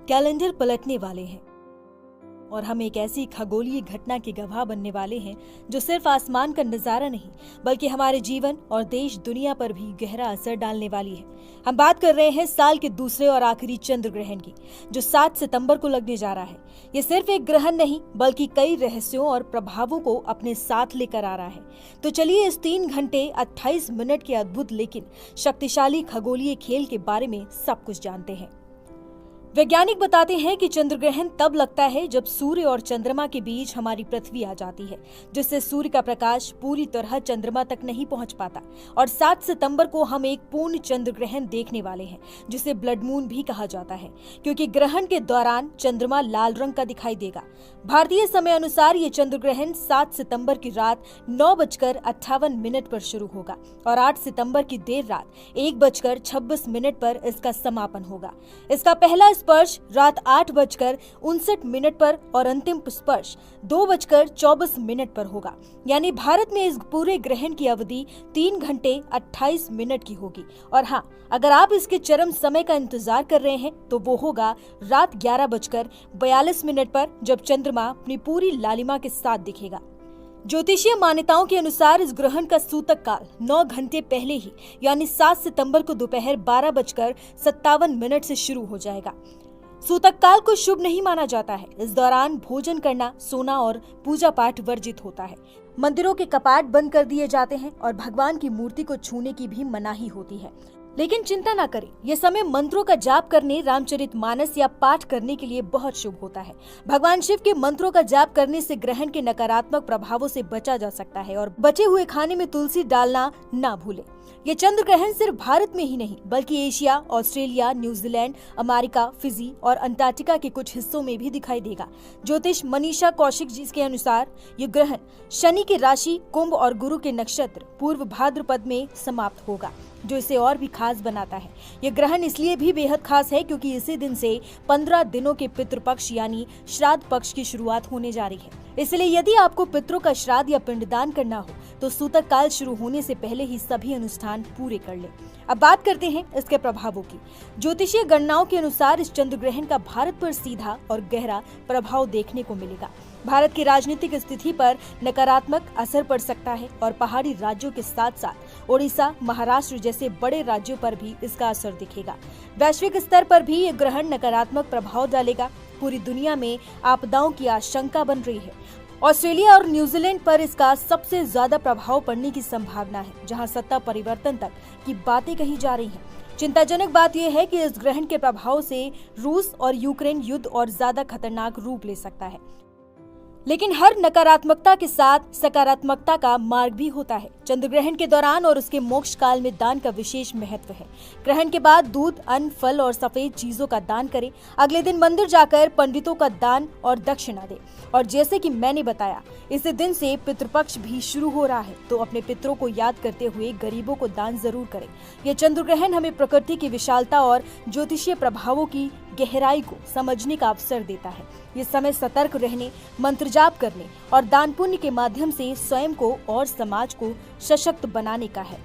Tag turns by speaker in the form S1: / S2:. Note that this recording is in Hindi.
S1: कैलेंडर पलटने वाले हैं और हम एक ऐसी खगोलीय घटना के गवाह बनने वाले हैं जो सिर्फ आसमान का नजारा नहीं बल्कि हमारे जीवन और देश दुनिया पर भी गहरा असर डालने वाली है। हम बात कर रहे हैं साल के दूसरे और आखिरी चंद्र ग्रहण की, जो 7 सितंबर को लगने जा रहा है। ये सिर्फ एक ग्रहण नहीं बल्कि कई रहस्यों और प्रभावों को अपने साथ लेकर आ रहा है। तो चलिए इस 3 घंटे 28 मिनट के अद्भुत लेकिन शक्तिशाली खगोलीय खेल के बारे में सब कुछ जानते हैं। वैज्ञानिक बताते हैं कि चंद्र ग्रहण तब लगता है जब सूर्य और चंद्रमा के बीच हमारी पृथ्वी आ जाती है, जिससे सूर्य का प्रकाश पूरी तरह चंद्रमा तक नहीं पहुंच पाता। और 7 सितंबर को हम एक पूर्ण चंद्र ग्रहण देखने वाले हैं, जिसे ब्लड मून भी कहा जाता है, क्योंकि ग्रहण के दौरान चंद्रमा लाल रंग का दिखाई देगा। भारतीय समय अनुसार ये चंद्र ग्रहण 7 सितंबर की रात 9:58 पर शुरू होगा और 8 सितंबर की देर रात 1:26 पर इसका समापन होगा। इसका पहला स्पर्श रात 8:59 पर और अंतिम स्पर्श 2:24 पर होगा। यानी भारत में इस पूरे ग्रहण की अवधि 3 घंटे 28 मिनट की होगी। और हाँ, अगर आप इसके चरम समय का इंतजार कर रहे हैं तो वो होगा रात 11:42 पर, जब चंद्रमा अपनी पूरी लालिमा के साथ दिखेगा। ज्योतिषीय मान्यताओं के अनुसार इस ग्रहण का सूतक काल 9 घंटे पहले ही यानी 7 सितंबर को दोपहर 12:57 से शुरू हो जाएगा। सूतक काल को शुभ नहीं माना जाता है। इस दौरान भोजन करना, सोना और पूजा पाठ वर्जित होता है। मंदिरों के कपाट बंद कर दिए जाते हैं और भगवान की मूर्ति को छूने की भी मनाही होती है। लेकिन चिंता न करें, यह समय मंत्रों का जाप करने, रामचरितमानस या पाठ करने के लिए बहुत शुभ होता है। भगवान शिव के मंत्रों का जाप करने से ग्रहण के नकारात्मक प्रभावों से बचा जा सकता है और बचे हुए खाने में तुलसी डालना ना भूलें। ये चंद्र ग्रहण सिर्फ भारत में ही नहीं बल्कि Asia, Australia, New Zealand, America, Fiji और अंटार्कटिका के कुछ हिस्सों में भी दिखाई देगा। ज्योतिष मनीषा कौशिक जी के अनुसार ये ग्रहण शनि की राशि कुंभ और गुरु के नक्षत्र पूर्व भाद्रपद में समाप्त होगा, जो इसे और भी खास बनाता है। यह ग्रहण इसलिए भी बेहद खास है क्योंकि इसी दिन से 15 दिनों के पितृपक्ष यानी श्राद्ध पक्ष की शुरुआत होने जा रही है। इसलिए यदि आपको पितरों का श्राद्ध या पिंडदान करना हो तो सूतक काल शुरू होने से पहले ही सभी अनुष्ठान पूरे कर लें। अब बात करते हैं इसके प्रभावों की। ज्योतिषीय गणनाओं के अनुसार इस चंद्र ग्रहण का भारत पर सीधा और गहरा प्रभाव देखने को मिलेगा। भारत की राजनीतिक स्थिति पर नकारात्मक असर पड़ सकता है और पहाड़ी राज्यों के साथ साथ ओडिशा, महाराष्ट्र जैसे बड़े राज्यों पर भी इसका असर दिखेगा। वैश्विक स्तर पर भी ये ग्रहण नकारात्मक प्रभाव डालेगा। पूरी दुनिया में आपदाओं की आशंका बन रही है। ऑस्ट्रेलिया और न्यूजीलैंड पर इसका सबसे ज्यादा प्रभाव पड़ने की संभावना है, जहां सत्ता परिवर्तन तक की बातें कही जा रही हैं। चिंताजनक बात यह है कि इस ग्रहण के प्रभाव से रूस और यूक्रेन युद्ध और ज्यादा खतरनाक रूप ले सकता है। लेकिन हर नकारात्मकता के साथ सकारात्मकता का मार्ग भी होता है। चंद्र ग्रहण के दौरान और उसके मोक्ष काल में दान का विशेष महत्व है। ग्रहण के बाद दूध, अन्न, फल और सफेद चीजों का दान करें। अगले दिन मंदिर जाकर पंडितों का दान और दक्षिणा दें। और जैसे कि मैंने बताया, इसी दिन से पितृपक्ष भी शुरू हो रहा है, तो अपने पितरों को याद करते हुए गरीबों को दान जरूर करें। यह चंद्र ग्रहण हमें प्रकृति की विशालता और ज्योतिषीय प्रभावों की गहराई को समझने का अवसर देता है। ये समय सतर्क रहने, मंत्र जाप करने और दान पुण्य के माध्यम से स्वयं को और समाज को सशक्त बनाने का है।